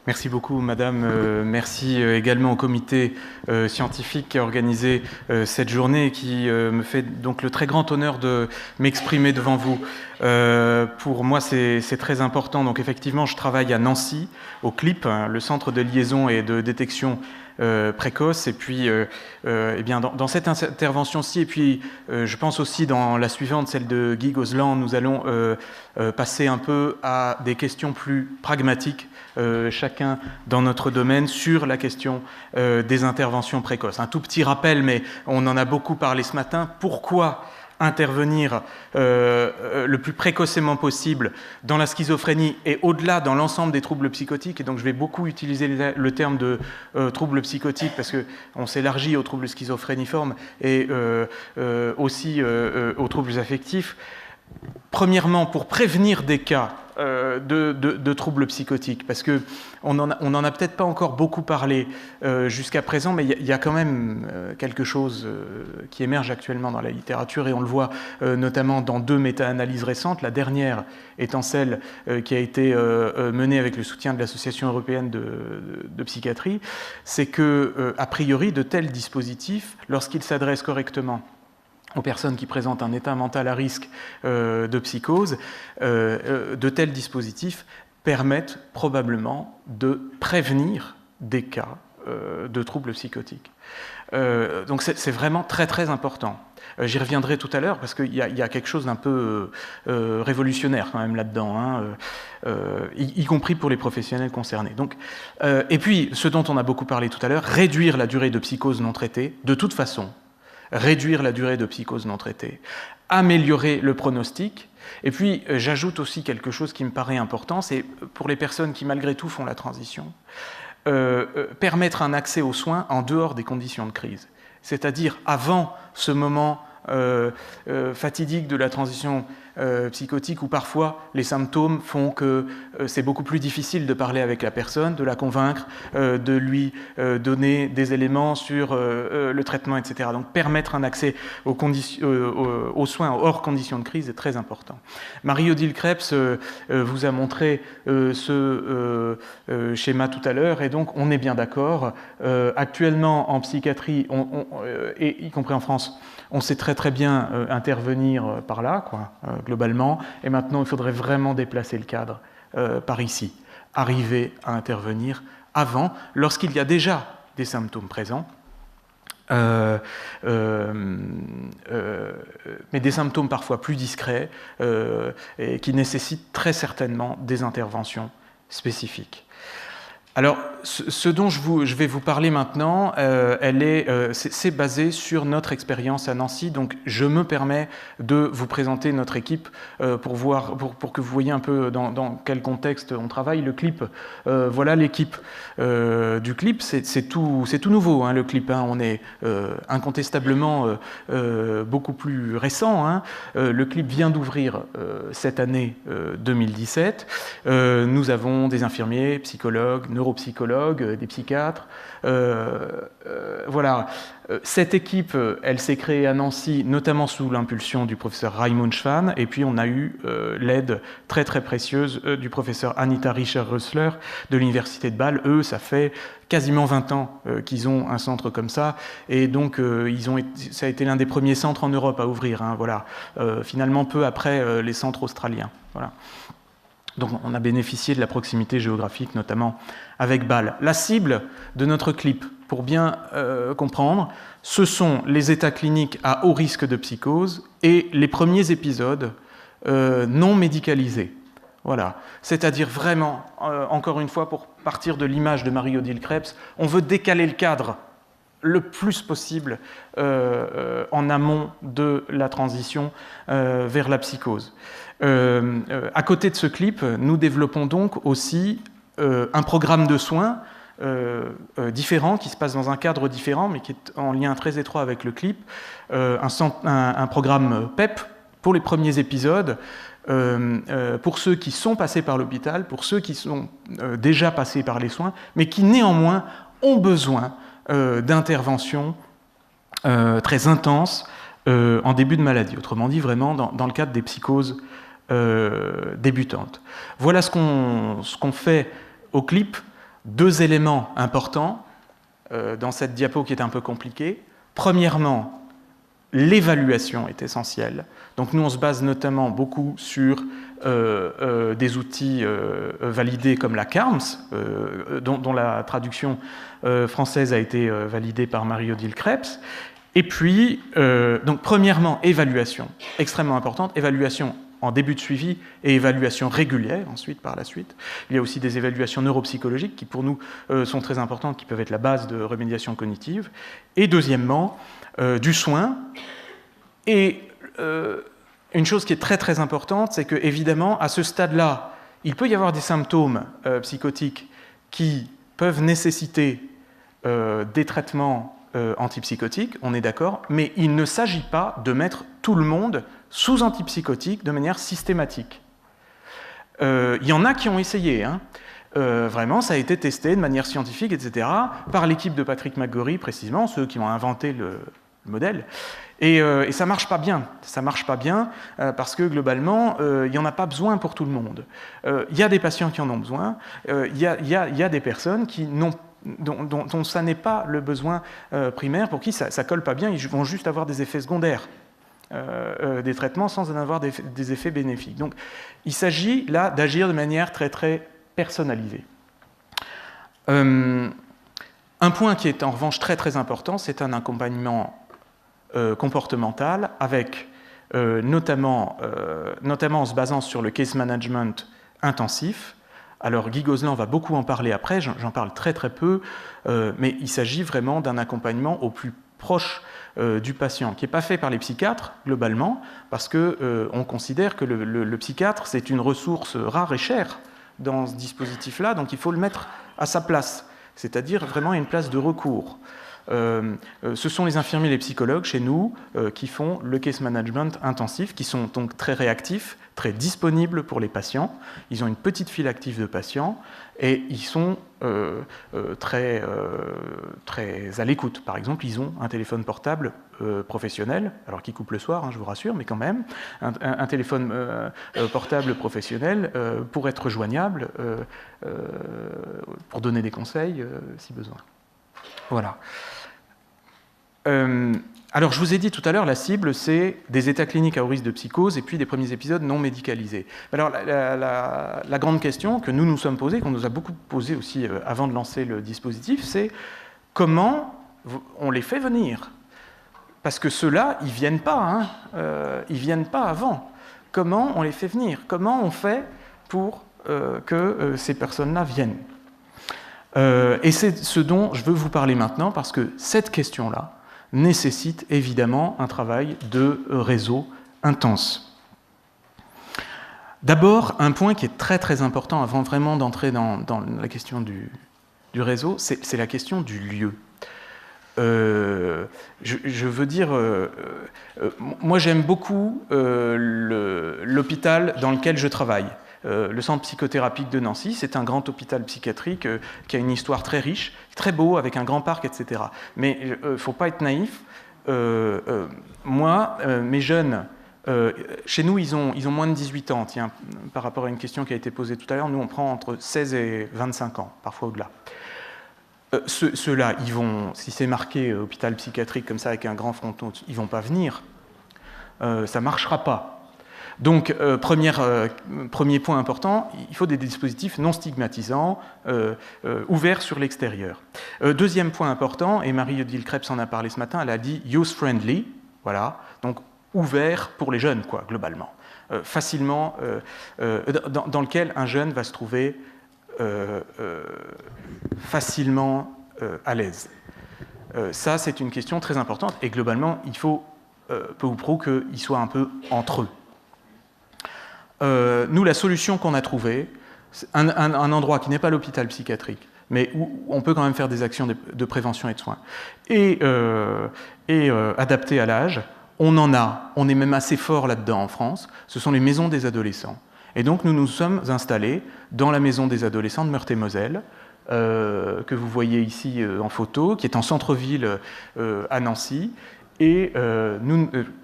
Merci beaucoup, madame. Merci également au comité scientifique qui a organisé cette journée et qui me fait donc le très grand honneur de m'exprimer devant vous. Pour moi, c'est très important. Donc, effectivement, je travaille à Nancy, au CLIP, hein, le Centre de liaison et de détection précoce. Et puis, eh bien, dans cette intervention-ci, et puis je pense aussi dans la suivante, celle de Guy Gozlan, nous allons passer un peu à des questions plus pragmatiques, chacun dans notre domaine, sur la question des interventions précoces. Un tout petit rappel, mais on en a beaucoup parlé ce matin. Pourquoi intervenir le plus précocement possible dans la schizophrénie et au-delà dans l'ensemble des troubles psychotiques? Et donc je vais beaucoup utiliser le terme de troubles psychotiques parce qu'on s'élargit aux troubles schizophréniformes et aussi aux troubles affectifs. Premièrement, pour prévenir des cas de troubles psychotiques, parce qu'on n'en a peut-être pas encore beaucoup parlé jusqu'à présent, mais il y a quand même quelque chose qui émerge actuellement dans la littérature, et on le voit notamment dans 2 méta-analyses récentes, la dernière étant celle qui a été menée avec le soutien de l'Association européenne de psychiatrie, c'est que, a priori, de tels dispositifs, lorsqu'ils s'adressent correctement aux personnes qui présentent un état mental à risque de psychose, de tels dispositifs permettent probablement de prévenir des cas de troubles psychotiques. Donc c'est vraiment très très important. J'y reviendrai tout à l'heure parce qu'il y a quelque chose d'un peu révolutionnaire quand même là-dedans, hein, y compris pour les professionnels concernés. Donc, et puis, ce dont on a beaucoup parlé tout à l'heure, réduire la durée de psychose non traitée, de toute façon, réduire la durée de psychose non traitée, améliorer le pronostic. Et puis, j'ajoute aussi quelque chose qui me paraît important, c'est pour les personnes qui, malgré tout, font la transition, permettre un accès aux soins en dehors des conditions de crise. C'est-à-dire avant ce moment fatidique de la transition psychotique où parfois les symptômes font que c'est beaucoup plus difficile de parler avec la personne, de la convaincre, de lui donner des éléments sur le traitement, etc. Donc permettre un accès aux soins hors conditions de crise est très important. Marie-Odile Krebs vous a montré ce schéma tout à l'heure, et donc on est bien d'accord. Actuellement en psychiatrie, et y compris en France, on sait très très bien intervenir par là, quoi, globalement, et maintenant il faudrait vraiment déplacer le cadre par ici, arriver à intervenir avant, lorsqu'il y a déjà des symptômes présents, mais des symptômes parfois plus discrets et qui nécessitent très certainement des interventions spécifiques. Alors, ce dont je vais vous parler maintenant, c'est basé sur notre expérience à Nancy. Donc, je me permets de vous présenter notre équipe pour que vous voyez un peu dans quel contexte on travaille. Le CLIP, voilà l'équipe du CLIP. C'est tout nouveau, hein, le CLIP. Hein. On est incontestablement beaucoup plus récent. Hein. Le CLIP vient d'ouvrir cette année 2017. Nous avons des infirmiers, psychologues, neuropsychologues, des psychiatres. Voilà. Cette équipe, elle s'est créée à Nancy, notamment sous l'impulsion du professeur Raimund Schwan, et puis on a eu l'aide très très précieuse du professeur Anita Richer-Rössler de l'Université de Bâle. Eux, ça fait quasiment 20 ans qu'ils ont un centre comme ça, et donc ça a été l'un des premiers centres en Europe à ouvrir, hein, voilà. Finalement peu après les centres australiens. Voilà. Donc on a bénéficié de la proximité géographique, notamment avec Bâle. La cible de notre CLIP, pour bien comprendre, ce sont les états cliniques à haut risque de psychose et les premiers épisodes non médicalisés. Voilà. C'est-à-dire vraiment, encore une fois, pour partir de l'image de Marie-Odile Krebs, on veut décaler le cadre le plus possible en amont de la transition vers la psychose. À côté de ce CLIP, nous développons donc aussi un programme de soins différent, qui se passe dans un cadre différent, mais qui est en lien très étroit avec le CLIP, un programme PEP pour les premiers épisodes, pour ceux qui sont passés par l'hôpital, pour ceux qui sont déjà passés par les soins, mais qui néanmoins ont besoin d'interventions très intenses en début de maladie, autrement dit vraiment dans le cadre des psychoses débutantes. Voilà ce qu'on fait au CLIP 2 éléments importants dans cette diapo qui est un peu compliquée. Premièrement, l'évaluation est essentielle. Donc nous, on se base notamment beaucoup sur des outils validés comme la CARMS, dont la traduction française a été validée par Marie-Odile Krebs. Et puis, donc premièrement, évaluation, extrêmement importante, évaluation en début de suivi et évaluation régulière ensuite par la suite. Il y a aussi des évaluations neuropsychologiques qui pour nous sont très importantes, qui peuvent être la base de remédiation cognitive. Et deuxièmement, du soin. Et une chose qui est très très importante, c'est que évidemment à ce stade-là, il peut y avoir des symptômes psychotiques qui peuvent nécessiter des traitements antipsychotiques, on est d'accord, mais il ne s'agit pas de mettre tout le monde sous antipsychotiques de manière systématique. Il y en a qui ont essayé, hein. Vraiment, ça a été testé de manière scientifique, etc., par l'équipe de Patrick McGorry, précisément, ceux qui ont inventé le modèle. Et ça marche pas bien. Ça marche pas bien parce que globalement, il n'y en a pas besoin pour tout le monde. Il y a des patients qui en ont besoin. Il y a des personnes qui dont ça n'est pas le besoin primaire, pour qui ça colle pas bien, ils vont juste avoir des effets secondaires des traitements sans en avoir des effets bénéfiques. Donc, il s'agit là d'agir de manière très très personnalisée. Un point qui est en revanche très très important, c'est un accompagnement comportemental avec notamment en se basant sur le case management intensif. Alors Guy Gozlan va beaucoup en parler après, j'en parle très très peu, mais il s'agit vraiment d'un accompagnement au plus proche du patient, qui n'est pas fait par les psychiatres globalement, parce qu'on considère que le psychiatre c'est une ressource rare et chère dans ce dispositif-là, donc il faut le mettre à sa place, c'est-à-dire vraiment à une place de recours. Ce sont les infirmiers et les psychologues chez nous qui font le case management intensif, qui sont donc très réactifs, très disponibles pour les patients. Ils ont une petite file active de patients et ils sont très à l'écoute. Par exemple, ils ont un téléphone portable professionnel, alors qui coupe le soir, hein, je vous rassure, mais quand même, un téléphone portable professionnel pour être joignable, pour donner des conseils si besoin. Voilà. Alors, je vous ai dit tout à l'heure, la cible, c'est des états cliniques à haut risque de psychose et puis des premiers épisodes non médicalisés. Alors, la grande question que nous nous sommes posée, qu'on nous a beaucoup posée aussi avant de lancer le dispositif, c'est comment on les fait venir ? Parce que ceux-là, ils ne viennent pas, hein, ils ne viennent pas avant. Comment on les fait venir ? Comment on fait pour que ces personnes-là viennent ? Et c'est ce dont je veux vous parler maintenant, parce que cette question-là nécessite évidemment un travail de réseau intense. D'abord, un point qui est très très important avant vraiment d'entrer dans la question du réseau, c'est la question du lieu. Je veux dire, moi j'aime beaucoup l'hôpital dans lequel je travaille. Le centre psychothérapique de Nancy, c'est un grand hôpital psychiatrique qui a une histoire très riche, très beau, avec un grand parc, etc. Mais il ne faut pas être naïf. Moi, mes jeunes, chez nous, ils ont moins de 18 ans. Tiens, par rapport à une question qui a été posée tout à l'heure, nous, on prend entre 16 et 25 ans, parfois au-delà. Ceux-là, ils vont, si c'est marqué hôpital psychiatrique comme ça, avec un grand fronton, ils ne vont pas venir. Ça ne marchera pas. Donc, premier point important, il faut des dispositifs non stigmatisants, ouverts sur l'extérieur. Deuxième point important, et Marie-Odile Krebs en a parlé ce matin, elle a dit « use-friendly », voilà, donc ouvert pour les jeunes, quoi, globalement. Facilement, dans lequel un jeune va se trouver facilement à l'aise. Ça, c'est une question très importante, et globalement, il faut, peu ou prou, qu'ils soient un peu entre eux. Nous, la solution qu'on a trouvée, c'est un endroit qui n'est pas l'hôpital psychiatrique, mais où on peut quand même faire des actions de prévention et de soins, et adapté à l'âge, on est même assez fort là-dedans en France, ce sont les maisons des adolescents. Et donc nous nous sommes installés dans la maison des adolescents de Meurthe-et-Moselle, que vous voyez ici en photo, qui est en centre-ville à Nancy, et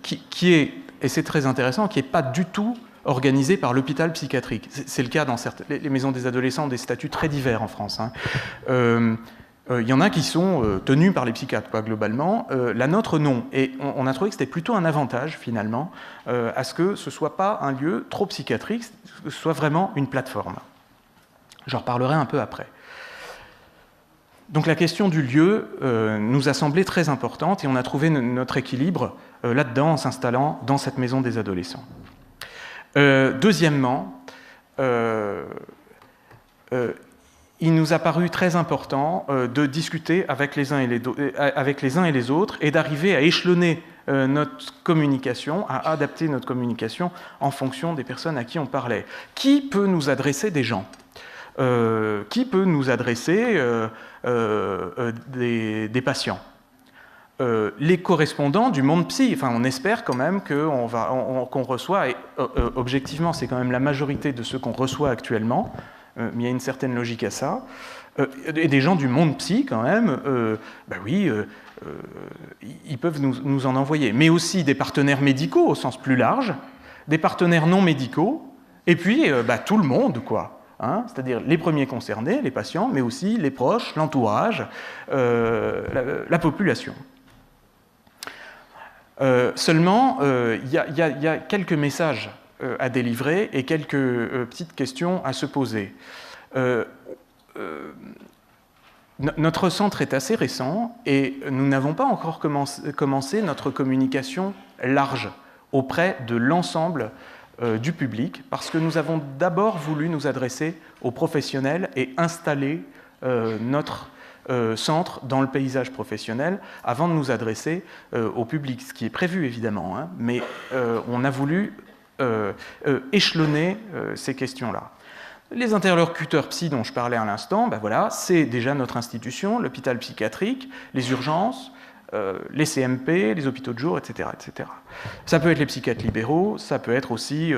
qui est, et c'est très intéressant, qui n'est pas du tout organisés par l'hôpital psychiatrique. C'est le cas dans les maisons des adolescents ont des statuts très divers en France. Il y en a qui sont tenus par les psychiatres, quoi, globalement. La nôtre, non. Et on a trouvé que c'était plutôt un avantage, finalement, à ce que ce ne soit pas un lieu trop psychiatrique, que ce soit vraiment une plateforme. J'en reparlerai un peu après. Donc la question du lieu nous a semblé très importante et on a trouvé notre équilibre là-dedans en s'installant dans cette maison des adolescents. Deuxièmement, il nous a paru très important de discuter avec les uns et les autres et d'arriver à échelonner notre communication, à adapter notre communication en fonction des personnes à qui on parlait. Qui peut nous adresser des gens ? Qui peut nous adresser des patients ? Les correspondants du monde psy, enfin, on espère quand même qu'on reçoit, et objectivement c'est quand même la majorité de ceux qu'on reçoit actuellement, mais il y a une certaine logique à ça, et des gens du monde psy quand même, ils peuvent nous en envoyer, mais aussi des partenaires médicaux au sens plus large, des partenaires non médicaux, et puis tout le monde, quoi. C'est-à-dire les premiers concernés, les patients, mais aussi les proches, l'entourage, la population. Seulement, il y a quelques messages à délivrer et quelques petites questions à se poser. Notre centre est assez récent et nous n'avons pas encore commencé notre communication large auprès de l'ensemble du public, parce que nous avons d'abord voulu nous adresser aux professionnels et installer notre centre dans le paysage professionnel avant de nous adresser au public, ce qui est prévu évidemment, mais on a voulu échelonner ces questions-là. Les interlocuteurs psy dont je parlais à l'instant, c'est déjà notre institution, l'hôpital psychiatrique, les urgences, les CMP, les hôpitaux de jour, etc., etc. Ça peut être les psychiatres libéraux, ça peut être aussi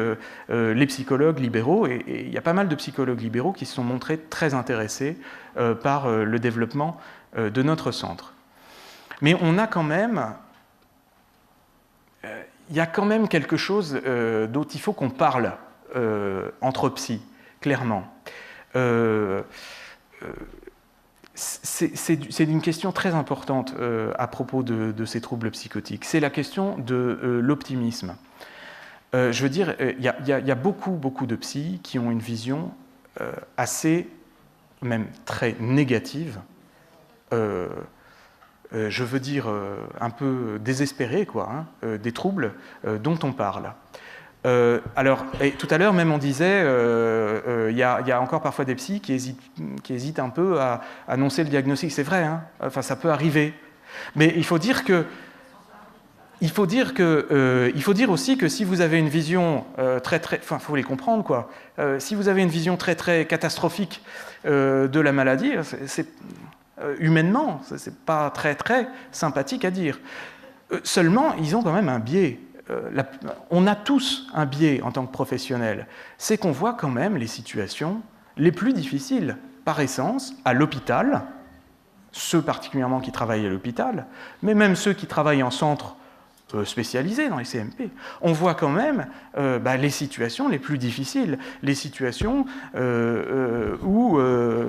les psychologues libéraux, et il y a pas mal de psychologues libéraux qui se sont montrés très intéressés par le développement de notre centre. Mais on a quand même... il y a quand même quelque chose dont il faut qu'on parle entre psy, clairement. C'est une question très importante à propos de ces troubles psychotiques. C'est la question de l'optimisme. Je veux dire, il y a beaucoup de psys qui ont une vision assez, même très négative, je veux dire un peu désespérée, quoi, des troubles dont on parle. Alors, tout à l'heure même on disait, il y a encore parfois des psys qui hésitent un peu à annoncer le diagnostic. C'est vrai, enfin ça peut arriver. Mais il faut dire aussi que si vous avez une vision enfin faut les comprendre, quoi. Si vous avez une vision très catastrophique de la maladie, humainement, c'est pas très sympathique à dire. Seulement, ils ont quand même un biais. On a tous un biais en tant que professionnels, c'est qu'on voit quand même les situations les plus difficiles, par essence, à l'hôpital, ceux particulièrement qui travaillent à l'hôpital, mais même ceux qui travaillent en centre spécialisés dans les CMP. On voit quand même les situations les plus difficiles, les situations où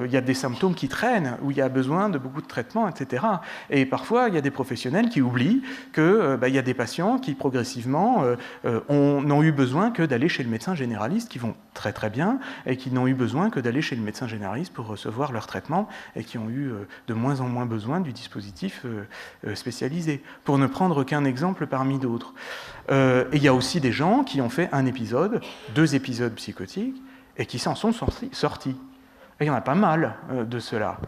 il y a des symptômes qui traînent, où il y a besoin de beaucoup de traitements, etc. Et parfois, il y a des professionnels qui oublient qu'il y a des patients qui, progressivement, n'ont eu besoin que d'aller chez le médecin généraliste, qui vont très bien, et qui n'ont eu besoin que d'aller chez le médecin généraliste pour recevoir leur traitement, et qui ont eu de moins en moins besoin du dispositif spécialisé. Pour ne prendre qu'un exemple parmi d'autres. Et il y a aussi des gens qui ont fait 1 épisode, 2 épisodes psychotiques, et qui s'en sont sortis. Et il y en a pas mal de ceux-là.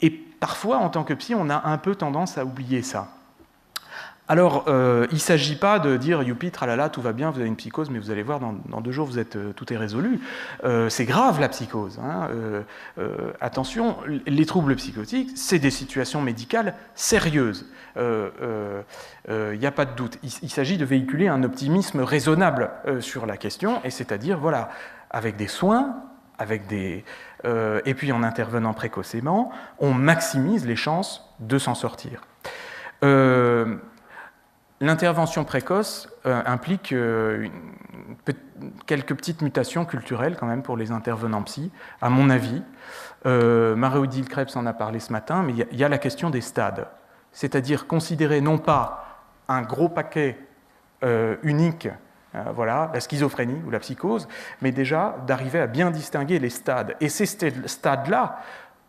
Et parfois, en tant que psy, on a un peu tendance à oublier ça. Alors, il ne s'agit pas de dire « youpi, tralala, tout va bien, vous avez une psychose, mais vous allez voir, dans 2 jours, tout est résolu ». C'est grave, la psychose. Attention, les troubles psychotiques, c'est des situations médicales sérieuses. Il n'y a pas de doute. Il s'agit de véhiculer un optimisme raisonnable sur la question, et c'est-à-dire, voilà, avec des soins, et puis en intervenant précocement, on maximise les chances de s'en sortir. L'intervention précoce implique une quelques petites mutations culturelles quand même pour les intervenants psy, à mon avis. Marie-Odile Krebs en a parlé ce matin, mais il y a la question des stades. C'est-à-dire considérer non pas un gros paquet unique, voilà, la schizophrénie ou la psychose, mais déjà d'arriver à bien distinguer les stades. Et ces stades-là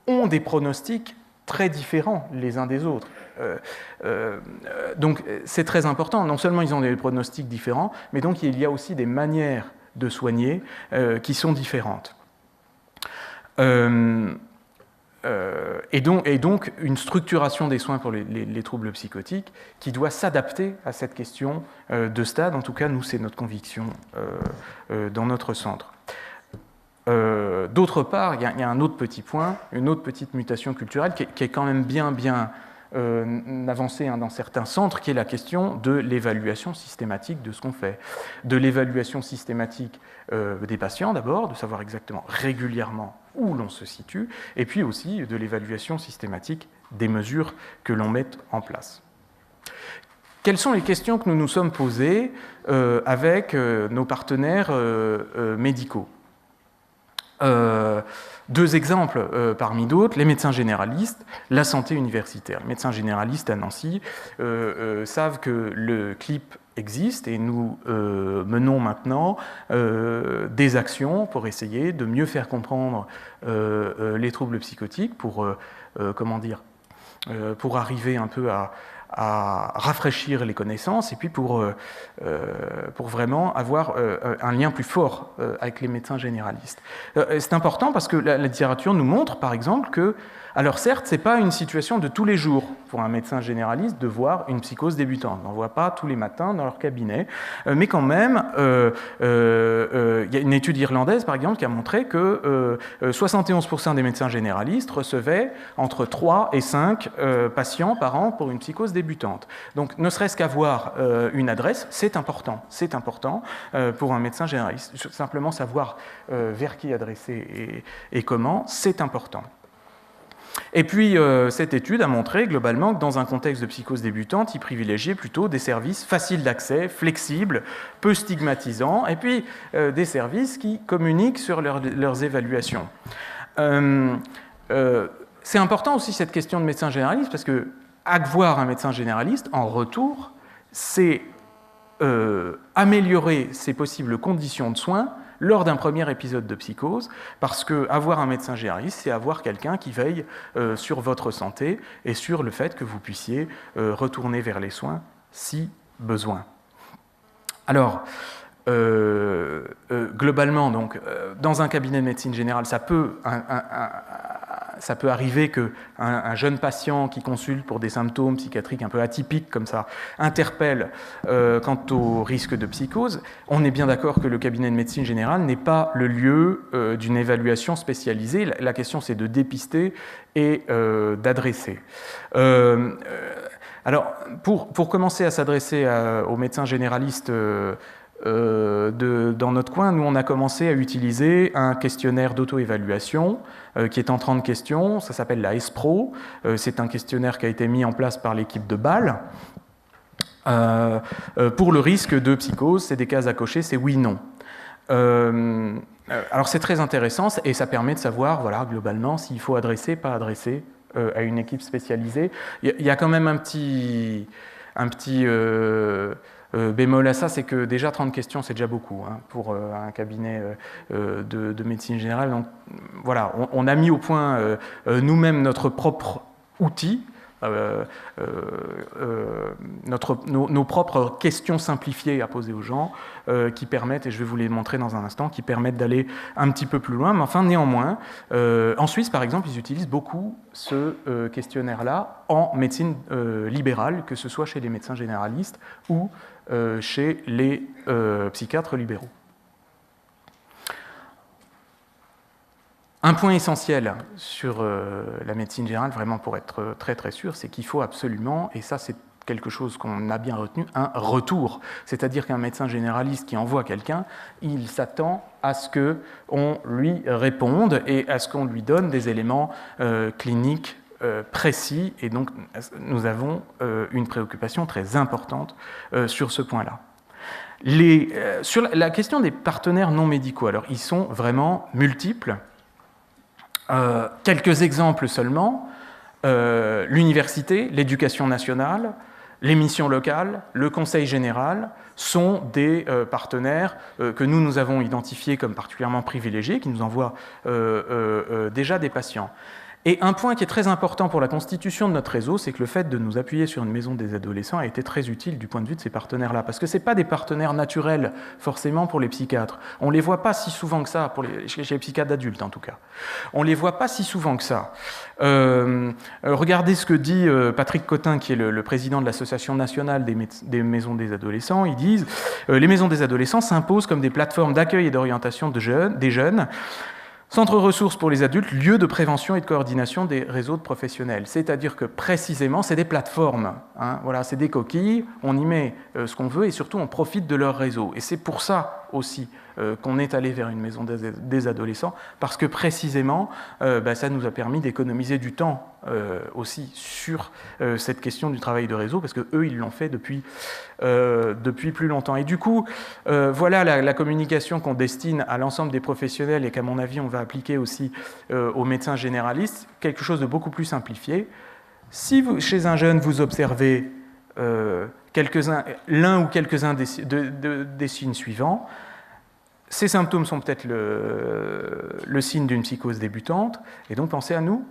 ont des pronostics très différents les uns des autres. Donc c'est très important. Non seulement ils ont des pronostics différents, mais donc il y a aussi des manières de soigner qui sont différentes. Et donc une structuration des soins pour les troubles psychotiques qui doit s'adapter à cette question de stade. En tout cas, nous, c'est notre conviction dans notre centre. D'autre part, il y a un autre petit point, une autre petite mutation culturelle qui est quand même bien avancée dans certains centres, qui est la question de l'évaluation systématique de ce qu'on fait. De l'évaluation systématique des patients d'abord, de savoir exactement régulièrement où l'on se situe, et puis aussi de l'évaluation systématique des mesures que l'on met en place. Quelles sont les questions que nous nous sommes posées avec nos partenaires médicaux ? Deux exemples parmi d'autres, les médecins généralistes, la santé universitaire. Les médecins généralistes à Nancy savent que le CLIP existe et nous menons maintenant des actions pour essayer de mieux faire comprendre les troubles psychotiques, pour arriver un peu à rafraîchir les connaissances et puis pour vraiment avoir un lien plus fort avec les médecins généralistes. C'est important parce que la littérature nous montre, par exemple, que, alors certes, ce n'est pas une situation de tous les jours pour un médecin généraliste de voir une psychose débutante. On n'en voit pas tous les matins dans leur cabinet, mais quand même, il y a une étude irlandaise, par exemple, qui a montré que 71% des médecins généralistes recevaient entre 3 et 5 patients par an pour une psychose débutante. Donc, ne serait-ce qu'avoir une adresse, c'est important pour un médecin généraliste. Simplement savoir vers qui adresser et comment, c'est important. Et puis, cette étude a montré globalement que dans un contexte de psychose débutante, ils privilégiaient plutôt des services faciles d'accès, flexibles, peu stigmatisants, et puis des services qui communiquent sur leurs évaluations. C'est important aussi cette question de médecin généraliste, parce que avoir un médecin généraliste, en retour, c'est améliorer ses possibles conditions de soins lors d'un premier épisode de psychose, parce qu'avoir un médecin généraliste, c'est avoir quelqu'un qui veille sur votre santé et sur le fait que vous puissiez retourner vers les soins si besoin. Alors, globalement, donc, dans un cabinet de médecine générale, ça peut arriver qu'un jeune patient qui consulte pour des symptômes psychiatriques un peu atypiques comme ça interpelle quant au risque de psychose. On est bien d'accord que le cabinet de médecine générale n'est pas le lieu d'une évaluation spécialisée. La question, c'est de dépister et d'adresser. Alors, pour commencer à s'adresser aux médecins généralistes dans notre coin, nous on a commencé à utiliser un questionnaire d'auto-évaluation qui est en 30 questions, ça s'appelle la ESPRO, c'est un questionnaire qui a été mis en place par l'équipe de Bâle. Pour le risque de psychose, c'est des cases à cocher, c'est oui-non. Alors c'est très intéressant et ça permet de savoir, voilà, globalement, s'il faut adresser, pas adresser à une équipe spécialisée. Il y a quand même un petit bémol à ça, c'est que déjà 30 questions, c'est déjà beaucoup pour un cabinet de médecine générale. Donc voilà, on a mis au point nous-mêmes notre propre outil, nos propres questions simplifiées à poser aux gens qui permettent, et je vais vous les montrer dans un instant, qui permettent d'aller un petit peu plus loin. Mais enfin, néanmoins, en Suisse, par exemple, ils utilisent beaucoup ce questionnaire-là en médecine libérale, que ce soit chez les médecins généralistes ou chez les psychiatres libéraux. Un point essentiel sur la médecine générale, vraiment pour être très très sûr, c'est qu'il faut absolument, et ça c'est quelque chose qu'on a bien retenu, un retour. C'est-à-dire qu'un médecin généraliste qui envoie quelqu'un, il s'attend à ce qu'on lui réponde et à ce qu'on lui donne des éléments cliniques précis, et donc nous avons une préoccupation très importante sur ce point-là. Sur la question des partenaires non médicaux, alors ils sont vraiment multiples. Quelques exemples seulement. L'université, l'éducation nationale, les missions locales, le conseil général sont des partenaires que nous avons identifiés comme particulièrement privilégiés, qui nous envoient déjà des patients. Et un point qui est très important pour la constitution de notre réseau, c'est que le fait de nous appuyer sur une maison des adolescents a été très utile du point de vue de ces partenaires-là, parce que ce n'est pas des partenaires naturels, forcément, pour les psychiatres. On ne les voit pas si souvent que ça, chez les psychiatres d'adultes en tout cas. On ne les voit pas si souvent que ça. Regardez ce que dit Patrick Cotin, qui est le président de l'Association nationale des maisons des adolescents. Ils disent « Les maisons des adolescents s'imposent comme des plateformes d'accueil et d'orientation des jeunes, centre ressources pour les adultes, lieu de prévention et de coordination des réseaux de professionnels. C'est-à-dire que précisément, c'est des plateformes. Hein, voilà, c'est des coquilles, on y met ce qu'on veut et surtout on profite de leur réseau. Et c'est pour ça aussi qu'on est allé vers une maison des adolescents, parce que précisément, ça nous a permis d'économiser du temps aussi sur cette question du travail de réseau, parce qu'eux, ils l'ont fait depuis plus longtemps. Et du coup, voilà la communication qu'on destine à l'ensemble des professionnels et qu'à mon avis, on va appliquer aussi aux médecins généralistes, quelque chose de beaucoup plus simplifié. Si chez un jeune, vous observez l'un ou quelques-uns des signes suivants, ces symptômes sont peut-être le signe d'une psychose débutante, et donc pensez à nous,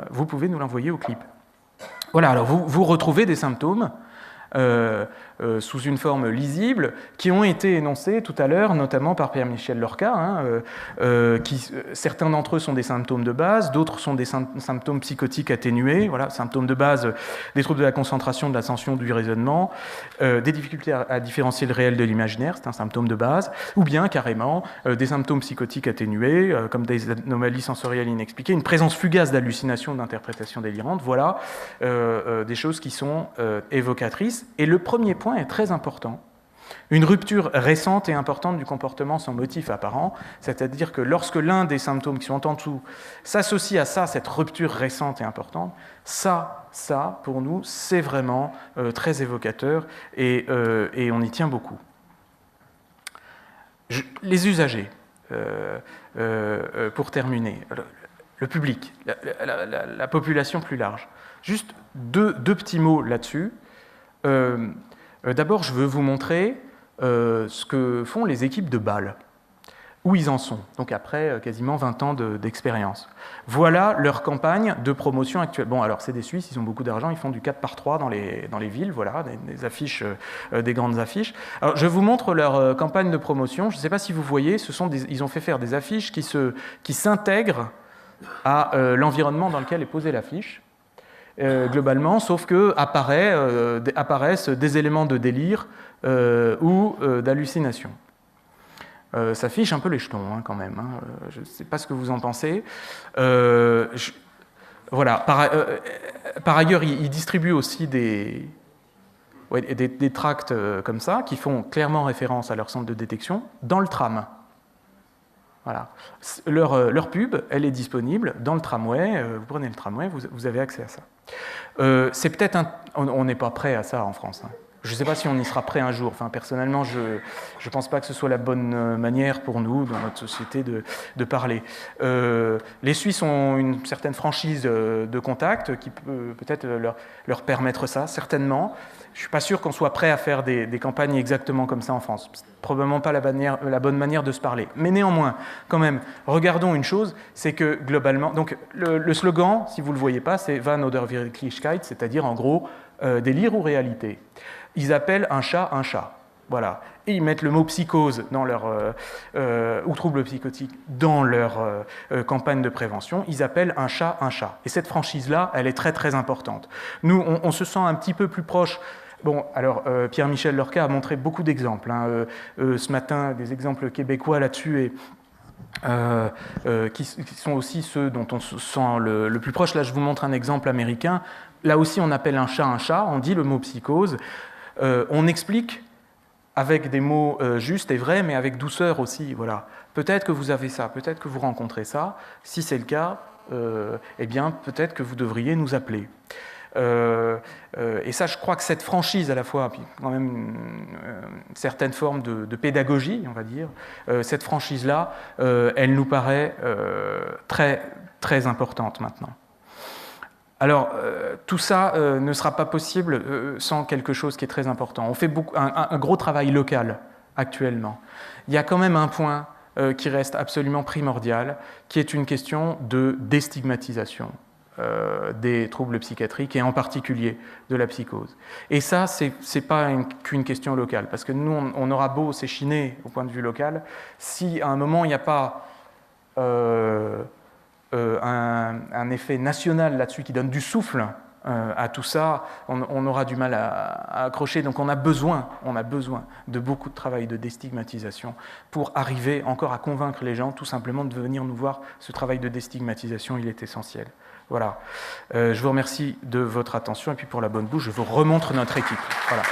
vous pouvez nous l'envoyer au clip. Voilà, alors vous retrouvez des symptômes sous une forme lisible, qui ont été énoncés tout à l'heure, notamment par Pierre-Michel Lorca. Certains d'entre eux sont des symptômes de base, d'autres sont des symptômes psychotiques atténués, voilà, symptômes de base, des troubles de la concentration, de l'attention, du raisonnement, des difficultés à différencier le réel de l'imaginaire, c'est un symptôme de base, ou bien carrément des symptômes psychotiques atténués, comme des anomalies sensorielles inexpliquées, une présence fugace d'hallucinations, d'interprétations délirantes, voilà, des choses qui sont évocatrices. Et le premier point est très important. Une rupture récente et importante du comportement sans motif apparent, c'est-à-dire que lorsque l'un des symptômes qui sont en dessous s'associe à ça, cette rupture récente et importante, ça pour nous, c'est vraiment très évocateur et on y tient beaucoup. Les usagers, pour terminer, le public, la population plus large. Juste deux petits mots là-dessus. D'abord, je veux vous montrer ce que font les équipes de Bâle, où ils en sont, donc après quasiment 20 ans d'expérience. Voilà leur campagne de promotion actuelle. Bon, alors c'est des Suisses, ils ont beaucoup d'argent, ils font du 4x3 dans les villes, voilà, des affiches, des grandes affiches. Alors, je vous montre leur campagne de promotion. Je ne sais pas si vous voyez, ils ont fait faire des affiches qui s'intègrent à l'environnement dans lequel est posée l'affiche. Globalement, sauf que apparaissent des éléments de délire ou d'hallucination. Ça fiche un peu les jetons, quand même. Je ne sais pas ce que vous en pensez. Voilà. Par ailleurs, ils distribuent aussi des tracts comme ça, qui font clairement référence à leur centre de détection, dans le tram. Voilà. Leur pub, elle est disponible dans le tramway. Vous prenez le tramway, vous avez accès à ça. C'est peut-être on n'est pas prêt à ça en France. Je ne sais pas si on y sera prêt un jour. Enfin, personnellement, je ne pense pas que ce soit la bonne manière pour nous, dans notre société, de parler. Les Suisses ont une certaine franchise de contact qui peut peut-être leur permettre ça, certainement. Je ne suis pas sûr qu'on soit prêt à faire des campagnes exactement comme ça en France. C'est probablement pas la bonne manière de se parler. Mais néanmoins, quand même, regardons une chose, c'est que globalement... Donc, le slogan, si vous ne le voyez pas, c'est « Wann oder Wirklichkeit », c'est-à-dire en gros délire ou réalité. Ils appellent un chat. Voilà. Et ils mettent le mot psychose dans ou trouble psychotique dans leur campagne de prévention. Ils appellent un chat. Et cette franchise-là, elle est très très importante. Nous, on se sent un petit peu plus proche. Bon, alors Pierre-Michel Lorca a montré beaucoup d'exemples. Ce matin, des exemples québécois là-dessus qui sont aussi ceux dont on se sent le plus proche. Là, je vous montre un exemple américain. Là aussi, on appelle un chat, on dit le mot psychose. On explique avec des mots justes et vrais, mais avec douceur aussi. Voilà. Peut-être que vous avez ça, peut-être que vous rencontrez ça. Si c'est le cas, eh bien, peut-être que vous devriez nous appeler. Et ça, je crois que cette franchise à la fois, puis quand même une certaine forme de pédagogie, on va dire, cette franchise-là, elle nous paraît très, très importante maintenant. Alors, tout ça ne sera pas possible sans quelque chose qui est très important. On fait un gros travail local actuellement. Il y a quand même un point qui reste absolument primordial, qui est une question de déstigmatisation des troubles psychiatriques et en particulier de la psychose. Et ça, c'est pas qu'une question locale, parce que nous, on aura beau s'échiner au point de vue local, si à un moment il n'y a pas un effet national là-dessus qui donne du souffle à tout ça, on aura du mal à accrocher. Donc on a besoin de beaucoup de travail de déstigmatisation pour arriver encore à convaincre les gens tout simplement de venir nous voir. Ce travail de déstigmatisation, il est essentiel. Voilà. Je vous remercie de votre attention et puis pour la bonne bouche, je vous remontre notre équipe. Voilà.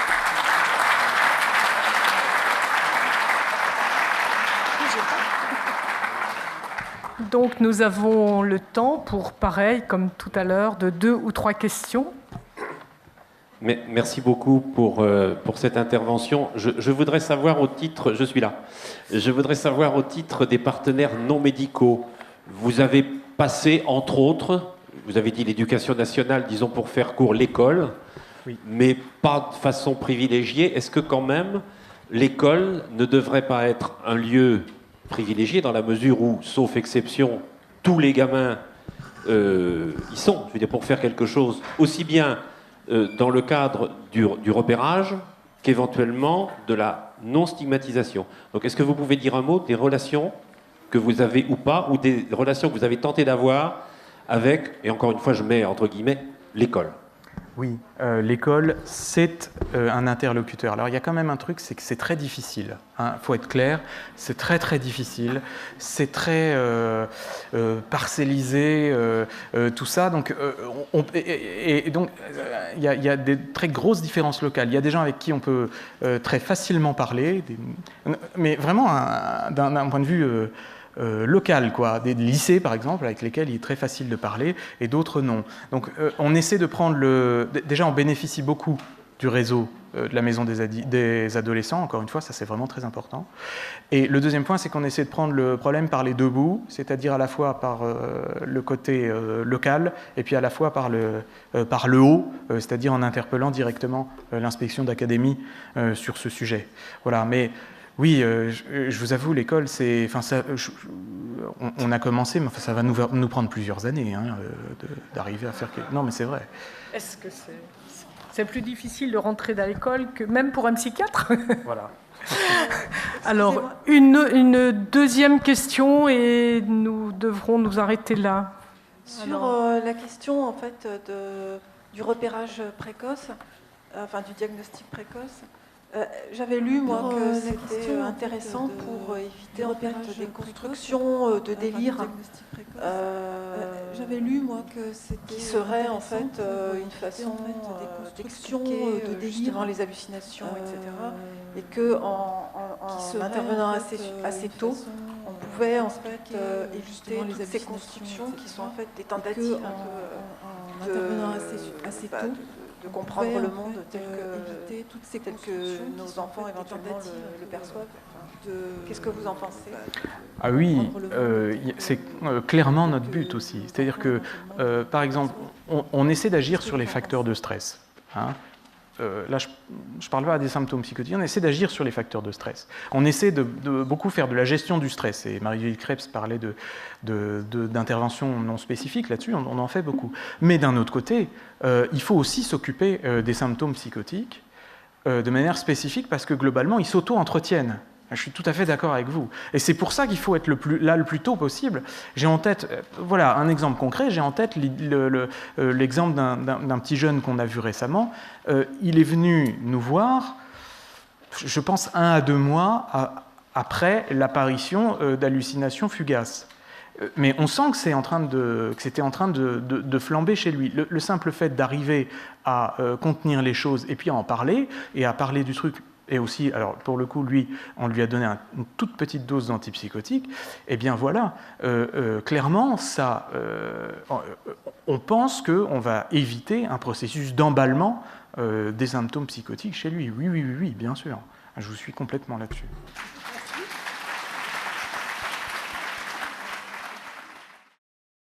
Donc nous avons le temps pour, pareil, comme tout à l'heure, de 2 ou 3 questions. Mais merci beaucoup pour cette intervention. Je voudrais savoir au titre, je suis là, je voudrais savoir au titre des partenaires non médicaux, vous avez passé, entre autres, vous avez dit l'éducation nationale, disons pour faire court, l'école, oui, mais pas de façon privilégiée. Est-ce que quand même l'école ne devrait pas être un lieu privilégié dans la mesure où, sauf exception, tous les gamins y sont, je veux dire, pour faire quelque chose, aussi bien dans le cadre du repérage qu'éventuellement de la non-stigmatisation. Donc est-ce que vous pouvez dire un mot des relations que vous avez ou pas, ou des relations que vous avez tenté d'avoir avec, et encore une fois je mets entre guillemets, l'école? Oui, l'école, c'est un interlocuteur. Alors, il y a quand même un truc, c'est que c'est très difficile. Il faut être clair, c'est très, très difficile. C'est très parcellisé, tout ça. Donc, donc, il y a des très grosses différences locales. Il y a des gens avec qui on peut très facilement parler, mais vraiment d'un point de vue local, quoi. Des lycées, par exemple, avec lesquels il est très facile de parler, et d'autres non. Donc, on essaie de prendre Déjà, on bénéficie beaucoup du réseau de la maison des adolescents, encore une fois, ça c'est vraiment très important. Et le deuxième point, c'est qu'on essaie de prendre le problème par les deux bouts, c'est-à-dire à la fois par le côté local, et puis à la fois par le haut, c'est-à-dire en interpellant directement l'inspection d'académie sur ce sujet. Voilà, mais oui, je vous avoue, l'école, c'est, on a commencé, mais ça va nous prendre plusieurs années d'arriver à faire quelque chose. Non, mais c'est vrai. Est-ce que c'est plus difficile de rentrer dans l'école que même pour un psychiatre? Voilà. Alors, une deuxième question et nous devrons nous arrêter là. Sur la question en fait du repérage précoce, enfin du diagnostic précoce. J'avais lu, moi, que c'était intéressant pour éviter en fait, des constructions de délire. J'avais lu, moi, que c'était qui serait en fait une façon d'expliquer justement les hallucinations, etc. Et qu'en intervenant assez tôt, on pouvait en fait éviter toutes ces constructions qui sont en fait des tentatives de comprendre le monde tel que nos enfants éventuellement le perçoivent. Qu'est-ce que vous en pensez? Ah oui, c'est clairement notre but aussi. C'est-à-dire que, par exemple, on essaie d'agir sur les facteurs de stress. Là, je ne parle pas des symptômes psychotiques, on essaie d'agir sur les facteurs de stress. On essaie de beaucoup faire de la gestion du stress. Et Marie-Julie Krebs parlait d'interventions non spécifiques là-dessus, on en fait beaucoup. Mais d'un autre côté, il faut aussi s'occuper des symptômes psychotiques de manière spécifique parce que globalement, ils s'auto-entretiennent. Je suis tout à fait d'accord avec vous. Et c'est pour ça qu'il faut être le plus tôt possible. J'ai en tête, voilà, un exemple concret, j'ai en tête l'exemple d'un petit jeune qu'on a vu récemment. Il est venu nous voir, je pense, 1 à 2 mois après l'apparition d'hallucinations fugaces. Mais on sent que c'était en train de flamber chez lui. Le simple fait d'arriver à contenir les choses et puis à en parler, et à parler du truc et aussi, alors pour le coup, lui, on lui a donné une toute petite dose d'antipsychotique, eh bien voilà, clairement, ça, on pense qu'on va éviter un processus d'emballement des symptômes psychotiques chez lui. Oui, bien sûr. Je vous suis complètement là-dessus.